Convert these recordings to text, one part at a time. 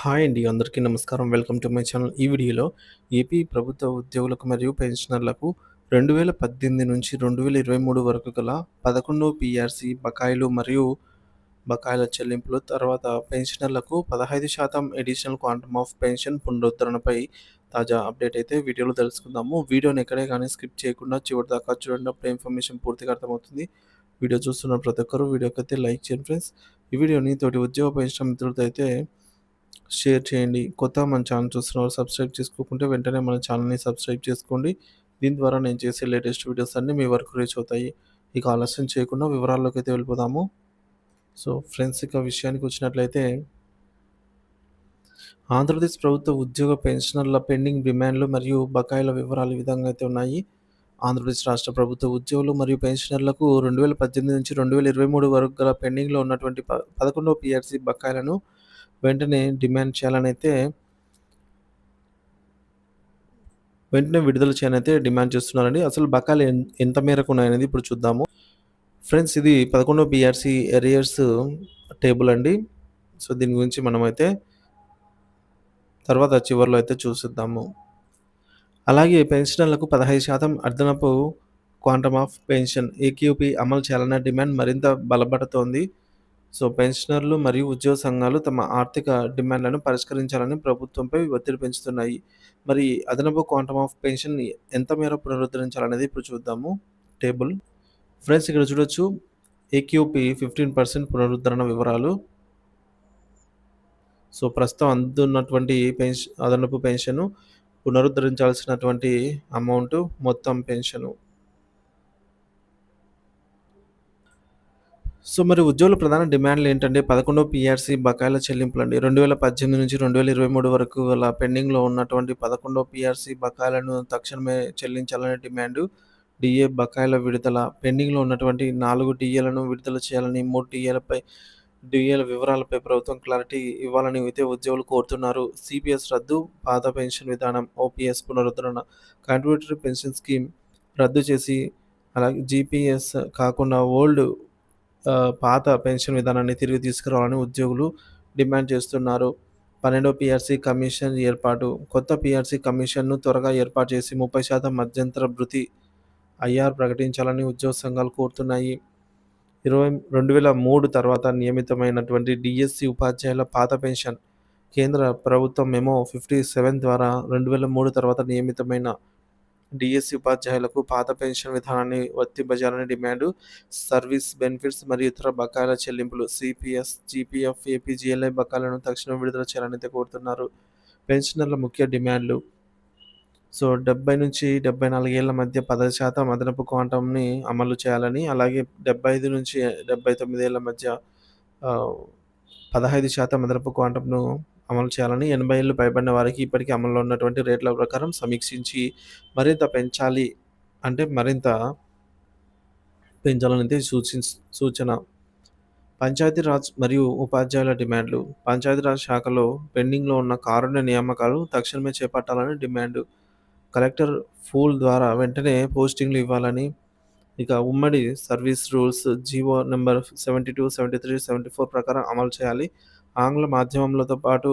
Hi అండి. అందరికీ నమస్కారం. Welcome to my channel. ఈ వీడియోలో ఏపీ ప్రభుత్వ ఉద్యోగులకు మరియు పెన్షనర్లకు 2018 నుంచి 2023 వరకు గల 11 పీఆర్సీ బకాయిలు మరియు బకాయిల చెల్లింపులు, తర్వాత పెన్షనర్లకు 15% అడిషనల్ క్వాంటమ్ ఆఫ్ పెన్షన్ పునరుద్ధరణపై తాజా అప్డేట్ అయితే వీడియోలో తెలుసుకుందాము. వీడియోని ఎక్కడే కానీ స్కిప్ చేయకుండా చివరి దాకా చూడండి. అప్పుడు ఇన్ఫర్మేషన్ పూర్తిగా అర్థమవుతుంది. వీడియో చూస్తున్న ప్రతి ఒక్కరు వీడియోకైతే లైక్ చేయండి ఫ్రెండ్స్. ఈ వీడియోని తోటి ఉద్యోగ పెన్షన్ మిత్రులతో అయితే షేర్ చేయండి. కొత్తగా మన ఛానల్ చూస్తున్నవారు సబ్స్క్రైబ్ చేసుకోకుంటే వెంటనే మన ఛానల్‌ని సబ్స్క్రైబ్ చేసుకోండి. దీని ద్వారా నేను చేసే లేటెస్ట్ వీడియోస్ అన్నీ మీ వరకు రీచ్ అవుతాయి. ఇక ఆలస్యం చేయకుండా వివరాల్లోకైతే వెళ్ళిపోదాము. సో ఫ్రెండ్స్, ఇక విషయానికి వచ్చినట్లయితే ఆంధ్రప్రదేశ్ ప్రభుత్వ ఉద్యోగ పెన్షనర్ల పెండింగ్ డిమాండ్లు మరియు బకాయిల వివరాలు ఈ విధంగా అయితే ఉన్నాయి. ఆంధ్రప్రదేశ్ రాష్ట్ర ప్రభుత్వ ఉద్యోగులు మరియు పెన్షనర్లకు 2018 నుంచి 2023 వరకు గల పెండింగ్‌లో ఉన్నటువంటి 11వ పీఆర్సీ బకాయిలను వెంటనే డిమాండ్ చేయాలనైతే వెంటనే విడుదల చేయనైతే డిమాండ్ చేస్తున్నారండి. అసలు బకాయిలు ఎంత మేరకు ఉన్నాయనేది ఇప్పుడు చూద్దాము. ఫ్రెండ్స్, ఇది 11వ పీఆర్సీ అరియర్స్ టేబుల్ అండి. సో దీని గురించి మనమైతే తర్వాత చివర్లో అయితే చూసిద్దాము. అలాగే పెన్షనర్లకు 15% అదనపు క్వాంటమ్ ఆఫ్ పెన్షన్ ఏక్యూపీ అమలు చేయాలన్న డిమాండ్ మరింత బలపడుతోంది. సో పెన్షనర్లు మరియు ఉద్యోగ సంఘాలు తమ ఆర్థిక డిమాండ్లను పరిష్కరించాలని ప్రభుత్వంపై ఒత్తిడి పెంచుతున్నాయి. మరి అదనపు క్వాంటమ్ ఆఫ్ పెన్షన్ ఎంత మేర పునరుద్ధరించాలనేది ఇప్పుడు చూద్దాము. టేబుల్ ఫ్రెండ్స్, ఇక్కడ చూడొచ్చు. ఏక్యూపీ 15% పునరుద్ధరణ వివరాలు. సో ప్రస్తుతం అందుతున్నటువంటి అదనపు పెన్షను, పునరుద్ధరించాల్సినటువంటి అమౌంట్, మొత్తం పెన్షను. సో మరి ఉద్యోగుల ప్రధాన డిమాండ్లు ఏంటంటే 11వ పీఆర్సీ బకాయిల చెల్లింపులండి. 2018 నుంచి 2023 వరకు గల పెండింగ్‌లో ఉన్నటువంటి 11వ పీఆర్సీ బకాయిలను తక్షణమే చెల్లించాలనే డిమాండు. డీఏ బకాయిల విడుదల, పెండింగ్‌లో ఉన్నటువంటి 4 డీఏలను విడుదల చేయాలని, 3 డీఏల వివరాలపై ప్రభుత్వం క్లారిటీ ఇవ్వాలని అయితే ఉద్యోగులు కోరుతున్నారు. సీపీఎస్ రద్దు, పాత పెన్షన్ విధానం, ఓపీఎస్ పునరుద్ధరణ, కాంట్రిబ్యూటరీ పెన్షన్ స్కీమ్ రద్దు చేసి, అలాగే జీపీఎస్ కాకుండా పాత పెన్షన్ విధానాన్ని తిరిగి తీసుకురావాలని ఉద్యోగులు డిమాండ్ చేస్తున్నారు. 12వ పీఆర్సీ కమిషన్ ఏర్పాటు, కొత్త పీఆర్సీ కమిషన్‌ను త్వరగా ఏర్పాటు చేసి 30% మధ్యంతర భృతి ఐఆర్ ప్రకటించాలని ఉద్యోగ సంఘాలు కోరుతున్నాయి. 2003 తర్వాత నియమితమైనటువంటి డీఎస్సీ ఉపాధ్యాయుల పాత పెన్షన్, కేంద్ర ప్రభుత్వం మెమో 57 ద్వారా 2003 తర్వాత నియమితమైన డీఎస్సీ ఉపాధ్యాయులకు పాత పెన్షన్ విధానాన్ని వర్తింపజేయాలని డిమాండు. సర్వీస్ బెనిఫిట్స్ మరియు ఇతర బకాయిల చెల్లింపులు, సిపిఎస్, జీపీఎఫ్, ఏపీజీఎల్ఐ బకాయిలను తక్షణం విడుదల చేయాలని అయితే కోరుతున్నారు. పెన్షనర్ల ముఖ్య డిమాండ్లు. సో 70-74 ఏళ్ల మధ్య 10% అదనపు క్వాంటమ్‌ని అమలు చేయాలని, అలాగే 75-79 ఏళ్ల మధ్య 15% అదనపు క్వాంటమ్‌ను అమలు చేయాలని, 80 ఏళ్లు పైబడిన వారికి ఇప్పటికే అమల్లో ఉన్నటువంటి రేట్ల ప్రకారం సమీక్షించి మరింత పెంచాలనైతే సూచన. పంచాయతీరాజ్ మరియు ఉపాధ్యాయుల డిమాండ్లు. పంచాయతీరాజ్ శాఖలో పెండింగ్‌లో ఉన్న కారుణ్య నియామకాలు తక్షణమే చేపట్టాలని డిమాండు. కలెక్టర్ పూల్ ద్వారా వెంటనే పోస్టింగ్‌లు ఇవ్వాలని, ఇక ఉమ్మడి సర్వీస్ రూల్స్ జీవో నంబర్ 72, 73, 74 ప్రకారం అమలు చేయాలి. ఆంగ్ల మాధ్యమంతో పాటు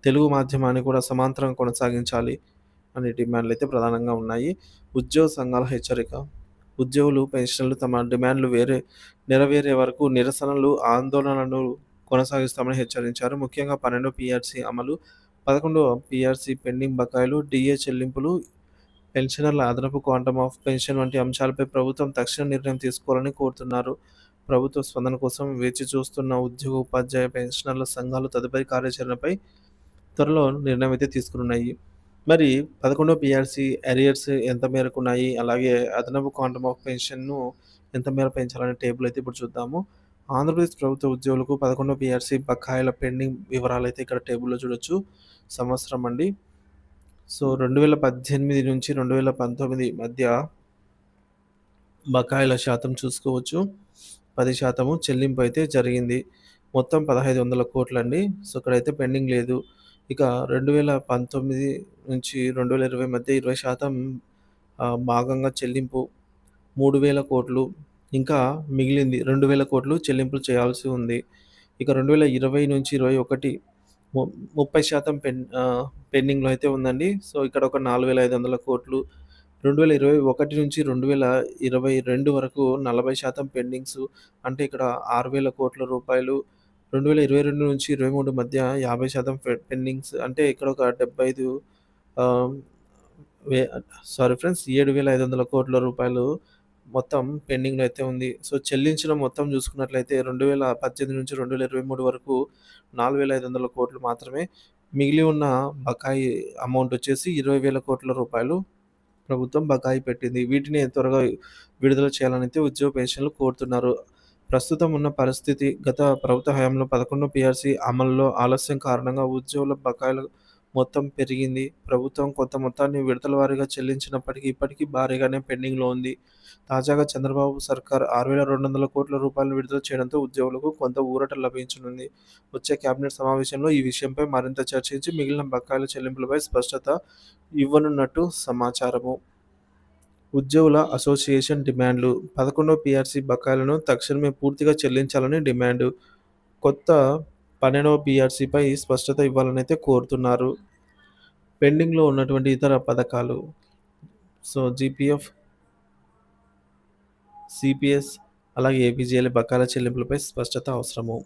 తెలుగు మాధ్యమాన్ని కూడా సమాంతరంగా కొనసాగించాలి అనే డిమాండ్లయితే ప్రధానంగా ఉన్నాయి. ఉద్యోగ సంఘాల హెచ్చరిక. ఉద్యోగులు, పెన్షనర్లు తమ డిమాండ్లు నెరవేరే వరకు నిరసనలు, ఆందోళనలను కొనసాగిస్తామని హెచ్చరించారు. ముఖ్యంగా 12వ పీఆర్సీ అమలు, 11వ పీఆర్సీ పెండింగ్ బకాయిలు, డీఏ చెల్లింపులు, పెన్షనర్ల అదనపు క్వాంటమ్ ఆఫ్ పెన్షన్ వంటి అంశాలపై ప్రభుత్వం తక్షణ నిర్ణయం తీసుకోవాలని కోరుతున్నారు. ప్రభుత్వ స్పందన కోసం వేచి చూస్తున్న ఉద్యోగ, ఉపాధ్యాయ, పెన్షనర్ల సంఘాలు తదుపరి కార్యాచరణపై త్వరలో నిర్ణయం అయితే తీసుకున్నాయి. మరి 11వ పీఆర్సీ అరియర్స్ ఎంత మేరకు ఉన్నాయి, అలాగే అదనపు క్వాంటమ్ ఆఫ్ పెన్షన్‌ను ఎంత మేర పెంచాలనే టేబుల్ అయితే ఇప్పుడు చూద్దాము. ఆంధ్రప్రదేశ్ ప్రభుత్వ ఉద్యోగులకు 11వ పీఆర్సీ బకాయిల పెండింగ్ వివరాలైతే ఇక్కడ టేబుల్‌లో చూడొచ్చు. సంవత్సరం అండి. సో 2018 నుంచి 2019 మధ్య బకాయిల శాతం చూసుకోవచ్చు. 10% చెల్లింపు అయితే జరిగింది. మొత్తం 1500 కోట్లండి. సో ఇక్కడైతే పెండింగ్ లేదు. ఇక 2019 నుంచి 2020 మధ్య 20% భాగంగా చెల్లింపు 3000 కోట్లు. ఇంకా మిగిలింది 2000 కోట్లు చెల్లింపులు చేయాల్సి ఉంది. ఇక 2020 నుంచి 21 ము 30% పెండింగ్‌లో అయితే ఉందండి. సో, ఇక్కడ ఒక 4,500,00,00,000 2021-2022 వరకు 40% పెండింగ్సు అంటే ఇక్కడ రూ. 6,000,00,00,000 2022-23 మధ్య 50% పెండింగ్స్ అంటే ఇక్కడ ఒక 75 ఆహ్, వే సారీ ఫ్రెండ్స్ రూ. 7,500,00,00,000 మొత్తం పెండింగ్‌లో అయితే ఉంది. సో, చెల్లించిన మొత్తం చూసుకున్నట్లయితే 2018-2023 వరకు 4,500,00,00,000 మాత్రమే. మిగిలి ఉన్న బకాయి అమౌంట్ వచ్చేసి రూ. 20,000,00,000 ప్రభుత్వం బకాయి పెట్టింది. వీటిని త్వరగా విడుదల చేయాలనైతే ఉద్యోగ పెన్షన్‌లు కోరుతున్నారు. ప్రస్తుతం ఉన్న పరిస్థితి గత ప్రభుత్వ హయాంలో 11 పీఆర్సీ అమలులో ఆలస్యం కారణంగా ఉద్యోగుల బకాయిలు మొత్తం పెరిగింది. ప్రభుత్వం కొంత మొత్తాన్ని విడతల వారీగా చెల్లించినప్పటికీ ఇప్పటికీ భారీగానే పెండింగ్‌లో ఉంది. తాజాగా చంద్రబాబు సర్కార్ రూ. 6,200,00,00,000 విడుదల చేయడంతో ఉద్యోగులకు కొంత ఊరట లభించనుంది. వచ్చే కేబినెట్ సమావేశంలో ఈ విషయంపై మరింత చర్చించి మిగిలిన బకాయిల చెల్లింపులపై స్పష్టత ఇవ్వనున్నట్టు సమాచారము. ఉద్యోగుల అసోసియేషన్ డిమాండ్లు 11 పీఆర్సీ బకాయిలను తక్షణమే పూర్తిగా చెల్లించాలని డిమాండు. కొత్త 12వ పీఆర్సీపై స్పష్టత ఇవ్వాలనైతే కోరుతున్నారు. పెండింగ్‌లో ఉన్నటువంటి ఇతర పథకాలు సో, జీపీఎఫ్, సీపీఎస్ అలాగే ఏపీజేఏల బకాయిల చెల్లింపులపై స్పష్టత అవసరము.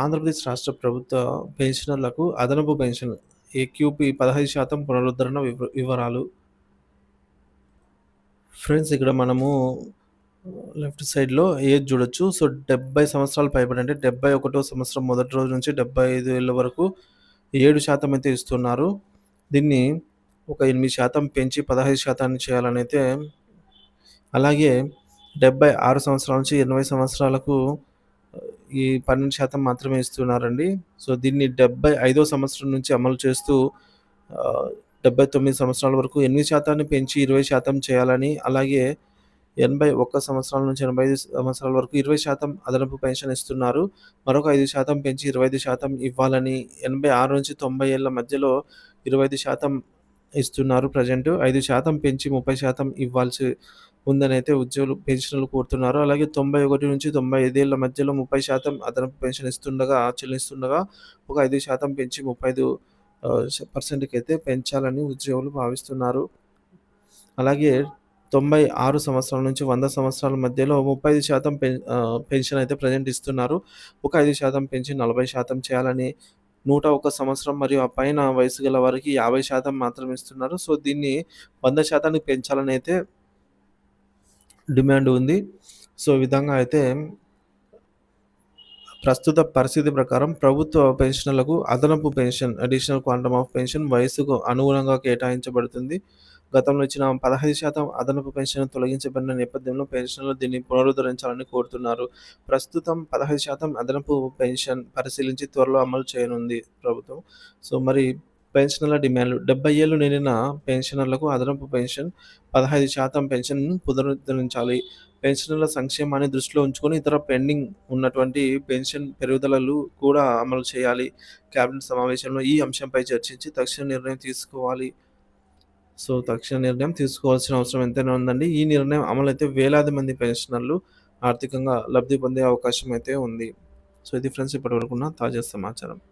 ఆంధ్రప్రదేశ్ రాష్ట్ర ప్రభుత్వ పెన్షనర్లకు అదనపు పెన్షన్ ఏక్యూపీ 15% పునరుద్ధరణ వివరాలు. ఫ్రెండ్స్ ఇక్కడ మనము లెఫ్ట్ సైడ్‌లో ఏజ్ చూడొచ్చు. సో, 70 సంవత్సరాలు పైబడి అంటే 71వ సంవత్సరం మొదటి రోజు నుంచి 75 ఏళ్ల వరకు 7% అయితే ఇస్తున్నారు. దీన్ని ఒక 8% పెంచి 15% చేయాలనైతే అలాగే 76 సంవత్సరాల నుంచి 80 సంవత్సరాలకు ఈ 12% మాత్రమే ఇస్తున్నారండి. సో, దీన్ని 75వ సంవత్సరం నుంచి అమలు చేస్తూ 79 సంవత్సరాల వరకు 8% పెంచి 20% చేయాలని, అలాగే 81 సంవత్సరాల నుంచి 85 సంవత్సరాల వరకు 20% అదనపు పెన్షన్ ఇస్తున్నారు. మరొక 5% పెంచి 25% ఇవ్వాలని, 86 నుంచి 90 ఏళ్ల మధ్యలో 25% ఇస్తున్నారు ప్రెజెంట్. 5% పెంచి 30% ఇవ్వాల్సి ఉందనైతే ఉద్యోగులు పెన్షనర్లు కోరుతున్నారు. అలాగే 91 నుంచి 95 ఏళ్ల మధ్యలో 30% అదనపు పెన్షన్ చెల్లిస్తుండగా ఒక 5% పెంచి 35 పర్సెంట్‌కైతే పెంచాలని ఉద్యోగులు భావిస్తున్నారు. అలాగే 96 సంవత్సరాల నుంచి 100 సంవత్సరాల మధ్యలో 35% పెన్షన్ అయితే ప్రెజెంట్ ఇస్తున్నారు. ఒక 5% పెంచి 40% చేయాలని, 101 సంవత్సరం మరియు ఆ పైన వయసు గల వారికి 50% మాత్రమే ఇస్తున్నారు. సో, దీన్ని 100%కి పెంచాలని అయితే డిమాండ్ ఉంది. సో, ఈ విధంగా అయితే ప్రస్తుత పరిస్థితి ప్రకారం ప్రభుత్వ పెన్షనర్లకు అదనపు pension additional quantum of pension వయస్సుకు అనుగుణంగా కేటాయించబడుతుంది. గతంలో ఇచ్చిన 15% అదనపు పెన్షన్ తొలగించబడిన నేపథ్యంలో పెన్షనర్లు దీన్ని పునరుద్ధరించాలని కోరుతున్నారు. ప్రస్తుతం 15% అదనపు పెన్షన్ పరిశీలించి త్వరలో అమలు చేయనుంది ప్రభుత్వం. సో, మరి పెన్షనర్ల డిమాండ్లు 70 ఏళ్లు నిండిన పెన్షనర్లకు అదనపు పెన్షన్ 15% పెన్షన్‌ను పునరుద్ధరించాలి. పెన్షనర్ల సంక్షేమాన్ని దృష్టిలో ఉంచుకొని ఇతర పెండింగ్ ఉన్నటువంటి పెన్షన్ పెరుగుదలలు కూడా అమలు చేయాలి. కేబినెట్ సమావేశంలో ఈ అంశంపై చర్చించి తక్షణ నిర్ణయం తీసుకోవాలి. సో, తక్షణ నిర్ణయం తీసుకోవాల్సిన అవసరం ఎంతైనా ఉందండి. ఈ నిర్ణయం అమలైతే వేలాది మంది పెన్షనర్లు ఆర్థికంగా లబ్ధి పొందే అవకాశం అయితే ఉంది. సో, ఇది ఫ్రెండ్స్ ఇప్పటివరకున్న తాజా సమాచారం.